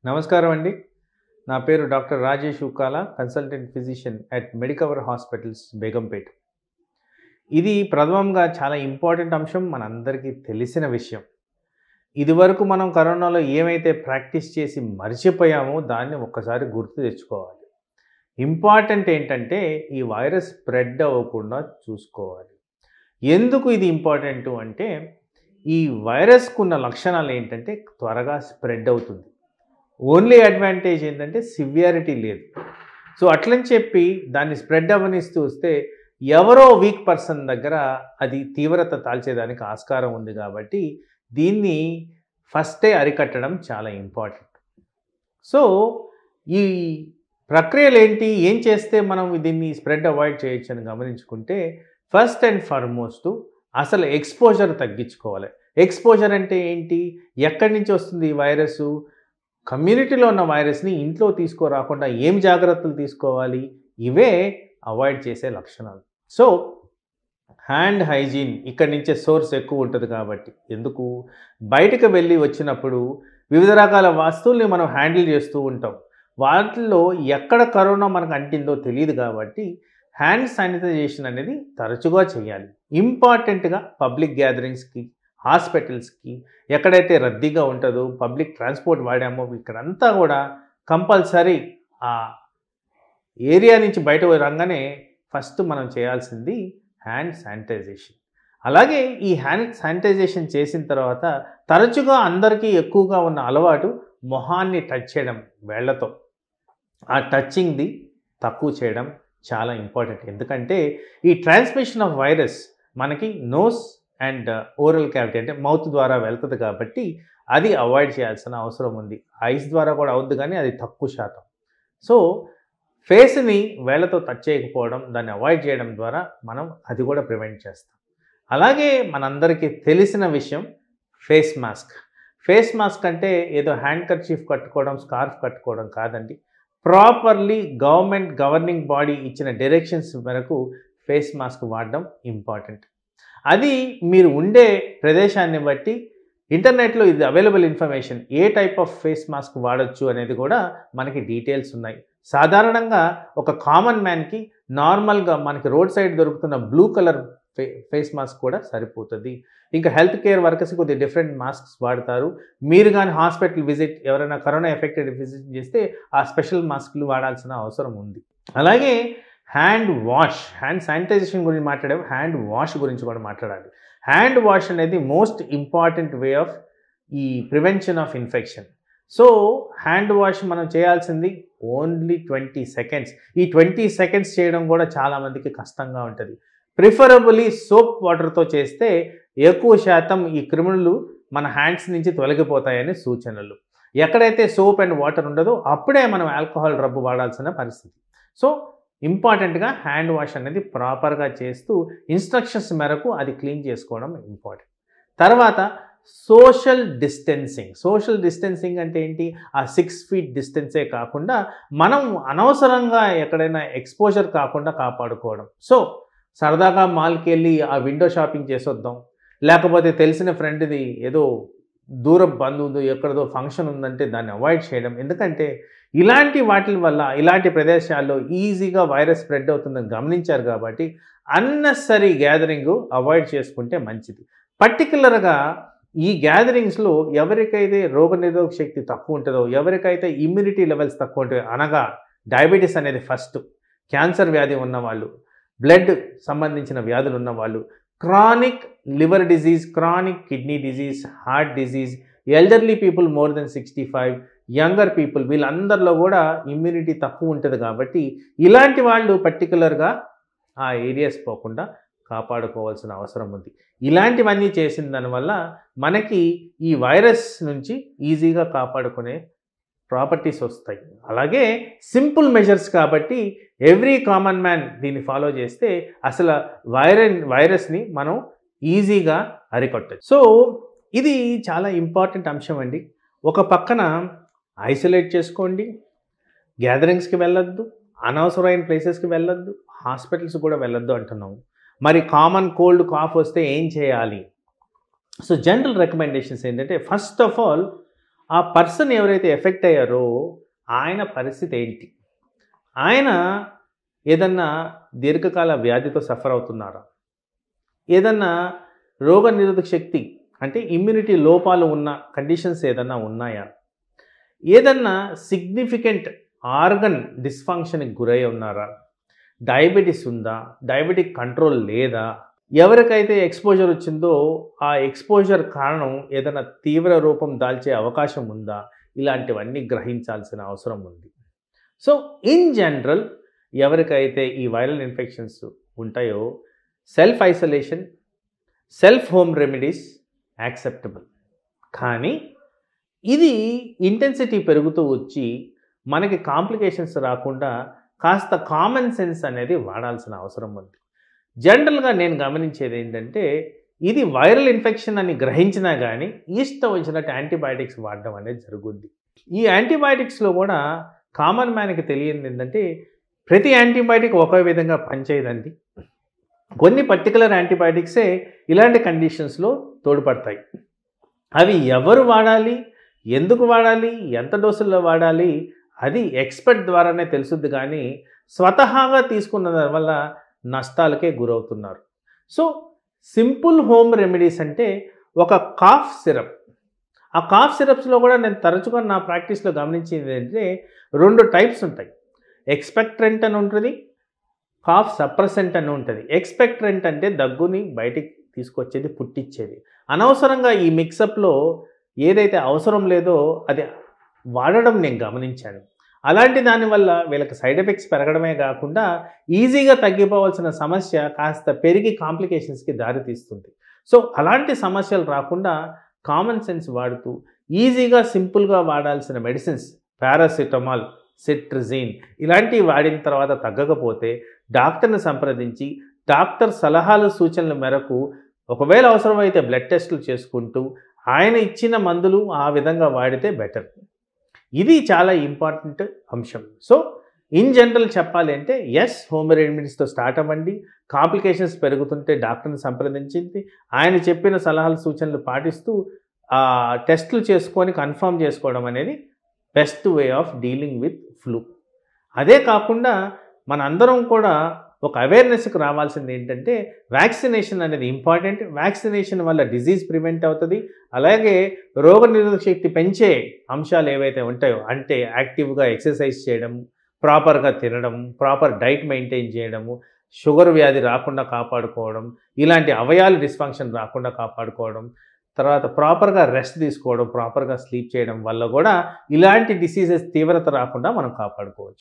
నమస్కారం అండి. నా పేరు doctor Rajesh Ukkala, consultant physician at Medicover hospitals, Begumpet. ఇది ప్రథమంగా చాలా ఇంపార్టెంట్ అంశం, మనందరికీ తెలిసిన విషయం. ఇదివరకు మనం కరోనాలో ఏమైతే ప్రాక్టీస్ చేసి మర్చిపోయామో దాన్ని ఒక్కసారి గుర్తు తెచ్చుకోవాలి. ఇంపార్టెంట్ ఏంటంటే ఈ వైరస్ స్ప్రెడ్ అవ్వకుండా చూసుకోవాలి. ఎందుకు ఇది ఇంపార్టెంటు అంటే ఈ వైరస్‌కున్న లక్షణాలు ఏంటంటే త్వరగా స్ప్రెడ్ అవుతుంది. ఓన్లీ అడ్వాంటేజ్ ఏంటంటే సివియారిటీ లేదు. సో అట్లని చెప్పి దాన్ని స్ప్రెడ్ అవ్వనిస్తూ వస్తే ఎవరో వీక్ పర్సన్ దగ్గర అది తీవ్రత తాల్చేదానికి ఆస్కారం ఉంది కాబట్టి దీన్ని ఫస్టే అరికట్టడం చాలా ఇంపార్టెంట్. సో ఈ ప్రక్రియలు ఏంటి, ఏం చేస్తే మనం దీన్ని స్ప్రెడ్ అవాయిడ్ చేయొచ్చు అని గమనించుకుంటే ఫస్ట్ అండ్ ఫార్మోస్ట్ అసలు ఎక్స్పోజర్ తగ్గించుకోవాలి. ఎక్స్పోజర్ అంటే ఏంటి, ఎక్కడి నుంచి వస్తుంది ఈ వైరసు, కమ్యూనిటీలో ఉన్న వైరస్ని ఇంట్లో తీసుకురాకుండా ఏం జాగ్రత్తలు తీసుకోవాలి, ఇవే అవాయిడ్ చేసే లక్షణాలు. సో హ్యాండ్ హైజీన్ ఇక్కడి నుంచే సోర్స్ ఎక్కువ ఉంటుంది కాబట్టి, ఎందుకు బయటకు వెళ్ళి వచ్చినప్పుడు వివిధ రకాల వస్తువుల్ని మనం హ్యాండిల్ చేస్తూ ఉంటాం. వాటిల్లో ఎక్కడ కరోనా మనకు అంటిందో తెలియదు కాబట్టి హ్యాండ్ శానిటైజేషన్ అనేది తరచుగా చేయాలి. ఇంపార్టెంట్గా పబ్లిక్ గ్యాదరింగ్స్కి, హాస్పిటల్స్కి, ఎక్కడైతే రద్దీగా ఉంటుందో పబ్లిక్ ట్రాన్స్పోర్ట్ వాడామో ఇక్కడంతా కూడా కంపల్సరీ ఆ ఏరియా నుంచి బయట రాగానే ఫస్ట్ మనం చేయాల్సింది హ్యాండ్ శానిటైజేషన్. అలాగే ఈ హ్యాండ్ శానిటైజేషన్ చేసిన తర్వాత తరచుగా అందరికీ ఎక్కువగా ఉన్న అలవాటు మొహాన్ని టచ్ చేయడం వేళ్లతో. ఆ టచింగ్ది తక్కువ చేయడం చాలా ఇంపార్టెంట్. ఎందుకంటే ఈ ట్రాన్స్మిషన్ ఆఫ్ వైరస్ మనకి నోస్ అండ్ ఓరల్ క్యావిటీ అంటే మౌత్ ద్వారా వెళ్తుంది కాబట్టి అది అవాయిడ్ చేయాల్సిన అవసరం ఉంది. ఐస్ ద్వారా కూడా అవుద్ది కానీ అది తక్కువ శాతం. సో ఫేస్ని వేళ్లతో టచ్ చేయకపోవడం, దాన్ని అవాయిడ్ చేయడం ద్వారా మనం అది కూడా ప్రివెంట్ చేస్తాం. అలాగే మనందరికీ తెలిసిన విషయం ఫేస్ మాస్క్. ఫేస్ మాస్క్ అంటే ఏదో హ్యాండ్ కర్చీఫ్ కట్టుకోవడం, స్కార్ఫ్ కట్టుకోవడం కాదండి. ప్రాపర్లీ గవర్నింగ్ బాడీ ఇచ్చిన డైరెక్షన్స్ మేరకు ఫేస్ మాస్క్ వాడడం ఇంపార్టెంట్. అది మీరు ఉండే ప్రదేశాన్ని బట్టి ఇంటర్నెట్లో ఇది available information, A type of face mask వాడచ్చు అనేది కూడా మనకి డీటెయిల్స్ ఉన్నాయి. సాధారణంగా ఒక కామన్ మ్యాన్కి నార్మల్గా మనకి రోడ్ సైడ్ దొరుకుతున్న బ్లూ కలర్ ఫేస్ మాస్క్ కూడా సరిపోతుంది. ఇంకా హెల్త్ కేర్ వర్కర్స్ కొద్దిగా డిఫరెంట్ మాస్క్స్ వాడతారు. మీరు కానీ హాస్పిటల్ విజిట్, ఎవరైనా కరోనా ఎఫెక్టెడ్ విజిట్ చేస్తే ఆ స్పెషల్ మాస్క్లు వాడాల్సిన అవసరం ఉంది. అలాగే హ్యాండ్ వాష్, హ్యాండ్ శానిటైజేషన్ గురించి మాట్లాడాము, హ్యాండ్ వాష్ గురించి కూడా మాట్లాడాలి. హ్యాండ్ వాష్ అనేది మోస్ట్ ఇంపార్టెంట్ వే ఆఫ్ ఈ prevention of infection. So hand wash మనం చేయాల్సింది ఓన్లీ 20 సెకండ్స్. ఈ 20 సెకండ్స్ చేయడం కూడా చాలామందికి కష్టంగా ఉంటుంది. ప్రిఫరబుల్లీ సోప్ వాటర్తో చేస్తే ఎక్కువ శాతం ఈ క్రిములు మన హ్యాండ్స్ నుంచి తొలగిపోతాయని సూచనలు. ఎక్కడైతే సోప్ అండ్ వాటర్ ఉండదో అప్పుడే మనం ఆల్కహాల్ రబ్బు వాడాల్సిన పరిస్థితి. సో ఇంపార్టెంట్గా హ్యాండ్ వాష్ అనేది ప్రాపర్గా చేస్తూ ఇన్స్ట్రక్షన్స్ మేరకు అది క్లీన్ చేసుకోవడం ఇంపార్టెంట్. తర్వాత సోషల్ డిస్టెన్సింగ్ అంటే ఏంటి, ఆ 6 feet డిస్టెన్సే కాకుండా మనం అనవసరంగా ఎక్కడైనా ఎక్స్పోజర్ కాకుండా కాపాడుకోవడం. సో సరదాగా మాల్కి వెళ్ళి ఆ విండో షాపింగ్ చేసొద్దాం, లేకపోతే తెలిసిన ఫ్రెండ్ది ఏదో దూరపు బంధువులు ఎక్కడదో ఫంక్షన్ ఉందంటే దాన్ని అవాయిడ్ చేయడం. ఎందుకంటే ఇలాంటి వాటి వల్ల ఇలాంటి ప్రదేశాల్లో ఈజీగా వైరస్ స్ప్రెడ్ అవుతుందని గమనించారు కాబట్టి అన్నెసరీ గ్యాదరింగ్ అవాయిడ్ చేసుకుంటే మంచిది. పర్టికులర్గా ఈ గ్యాదరింగ్స్లో ఎవరికైతే రోగనిరోధక శక్తి తక్కువ ఉంటుందో, ఎవరికైతే ఇమ్యూనిటీ లెవెల్స్ తక్కువ ఉంటాయో, అనగా డయాబెటీస్ అనేది ఫస్ట్, క్యాన్సర్ వ్యాధి ఉన్నవాళ్ళు, బ్లడ్ సంబంధించిన వ్యాధులు ఉన్నవాళ్ళు, chronic liver disease, chronic kidney disease, heart disease, elderly people more than 65, younger people, వీళ్ళందరిలో కూడా ఇమ్యూనిటీ తక్కువ ఉంటుంది కాబట్టి ఇలాంటి వాళ్ళు పర్టికులర్గా ఆ ఏరియాస్ పోకుండా కాపాడుకోవాల్సిన అవసరం ఉంది. ఇలాంటివన్నీ చేసిన దానివల్ల మనకి ఈ వైరస్ నుంచి ఈజీగా కాపాడుకునే ప్రాపర్టీస్ వస్తాయి. అలాగే సింపుల్ మెజర్స్ కాబట్టి ఎవ్రీ కామన్ మ్యాన్ దీన్ని ఫాలో చేస్తే అసలు వైరస్ని మనం ఈజీగా అరికట్టచ్చు. సో ఇది చాలా ఇంపార్టెంట్ అంశం అండి. ఒక పక్కన ఐసోలేట్ చేసుకోండి, గ్యాదరింగ్స్కి వెళ్ళొద్దు, అనవసరమైన ప్లేసెస్కి వెళ్ళొద్దు, హాస్పిటల్స్ కూడా వెళ్ళొద్దు అంటున్నాము. మరి కామన్ కోల్డ్ కాఫ్ వస్తే ఏం చేయాలి? సో జనరల్ రికమెండేషన్స్ ఏంటంటే ఫస్ట్ ఆఫ్ ఆల్ ఆ పర్సన్ ఎవరైతే ఎఫెక్ట్ అయ్యారో ఆయన పరిస్థితి ఏంటి? ఆయన ఏదన్నా దీర్ఘకాల వ్యాధితో సఫర్ అవుతున్నారా? ఏదన్నా రోగనిరోధక శక్తి అంటే ఇమ్యూనిటీ లోపాలు ఉన్న కండిషన్స్ ఏదన్నా ఉన్నాయా? ఏదన్నా సిగ్నిఫికెంట్ ఆర్గన్ డిస్ఫంక్షన్‌కి గురై ఉన్నారా? డయాబెటిస్ ఉందా? డయాబెటిక్ కంట్రోల్ లేదా? ఎవరికైతే ఎక్స్‌పోజర్ వచ్చిందో ఆ ఎక్స్‌పోజర్ కారణం ఏదైనా తీవ్ర రూపం దాల్చే అవకాశం ఉందా? ఇలాంటివన్నీ గ్రహించాల్సిన అవసరం ఉంది. సో, ఇన్ జనరల్ ఎవరికైతే ఈ వైరల్ ఇన్ఫెక్షన్స్ ఉంటాయో self isolation, self home remedies acceptable. కానీ ఇది ఇంటెన్సిటీ పెరుగుతూ వచ్చి మనకి కాంప్లికేషన్స్ రాకుండా కాస్త కామన్ సెన్స్ అనేది వాడాల్సిన అవసరం ఉంది. జనరల్‌గా నేను గమనించేది ఏంటంటే ఇది వైరల్ ఇన్ఫెక్షన్ అని గ్రహించినా గానీ ఇష్టం వచ్చినట్టు యాంటీబయాటిక్స్ వాడడం అనేది జరుగుద్ది. ఈ యాంటీబయాటిక్స్‌లో కూడా కామన్ మ్యాన్‌కి తెలియనిది ఏంటంటే ప్రతి యాంటీబయాటిక్ ఒకే విధంగా పనిచేయదండి. కొన్ని పర్టిక్యులర్ యాంటీబయాటిక్సే ఇలాంటి కండిషన్స్‌లో తోడ్పడతాయి. అవి ఎవరు వాడాలి? ఎందుకు వాడాలి? ఎంత డోసుల్లో వాడాలి? అది ఎక్స్‌పర్ట్ ద్వారానే తెలుసుద్ది కానీ స్వతహాగా తీసుకున్న దానివల్ల నష్టాలకే గురవుతున్నారు. సో, సింపుల్ హోమ్ రెమెడీస్ అంటే ఒక కాఫ్ సిరప్. ఆ కాఫ్ సిరప్స్‌లో కూడా నేను తరచుగా నా ప్రాక్టీస్‌లో గమనించింది ఏంటంటే 2 టైప్స్ ఉంటాయి. ఎక్స్‌పెక్ట్రెంట్ అని ఉంటది. కాఫ్ సప్రెసెంట్ అని ఉంటది. ఎక్స్‌పెక్ట్రెంట్ అంటే దగ్గుని బయటికి తీసుకొచ్చేది, పుట్టిచ్చేది. అనవసరంగా ఈ మిక్సప్‌లో ఏదైతే అవసరం లేదో అది వాడడం నేను గమనించాను. అలాంటి దానివల్ల వీళ్ళకి సైడ్ ఎఫెక్ట్స్ పెరగడమే కాకుండా ఈజీగా తగ్గిపోవాల్సిన సమస్య కాస్త పెరిగి కాంప్లికేషన్స్‌కి దారితీస్తుంది. సో, అలాంటి సమస్యలు రాకుండా కామన్ సెన్స్ వాడుతూ ఈజీగా సింపుల్‌గా వాడాల్సిన మెడిసిన్స్ పారాసిటమాల్, సిట్రిజిన్ ఇలాంటివి వాడిన తర్వాత తగ్గకపోతే డాక్టర్‌ని సంప్రదించి డాక్టర్ సలహాలు సూచనల మేరకు ఒకవేళ అవసరమైతే బ్లడ్ టెస్టులు చేసుకుంటూ ఆయన ఇచ్చిన మందులు ఆ విధంగా వాడితే బెటర్. ఇది చాలా ఇంపార్టెంట్ అంశం. సో, ఇన్ జనరల్ చెప్పాలి అంటే యెస్, హోమ్ రెమెడీస్‌తో స్టార్ట్ అవ్వండి. కాంప్లికేషన్స్ పెరుగుతుంటే డాక్టర్‌ని సంప్రదించింది ఆయన చెప్పిన సలహాలు సూచనలు పాటిస్తూ టెస్టులు చేసుకొని కన్ఫర్మ్ చేసుకోవడం అనేది best way of dealing with flu. అదే కాకుండా మనందరం కూడా ఒక అవేర్‌నెస్‌కి రావాల్సింది ఏంటంటే వ్యాక్సినేషన్ అనేది ఇంపార్టెంట్. వ్యాక్సినేషన్ వల్ల డిసీజ్ ప్రివెంట్ అవుతది. అలాగే రోగనిరోధక శక్తి పెంచే అంశాలు ఏవైతే ఉంటాయో అంటే యాక్టివ్‌గా ఎక్సర్సైజ్ చేయడం, ప్రాపర్‌గా తినడం, ప్రాపర్ డైట్ మెయింటైన్ చేయడము, షుగర్ వ్యాధి రాకుండా కాపాడుకోవడం, ఇలాంటి అవయవాల డిస్‌ఫంక్షన్ రాకుండా కాపాడుకోవడం, తర్వాత ప్రాపర్‌గా రెస్ట్ తీసుకోవడం, ప్రాపర్‌గా స్లీప్ చేయడం వల్ల కూడా ఇలాంటి డిసీజెస్ తీవ్రత రాకుండా మనం కాపాడుకోవచ్చు.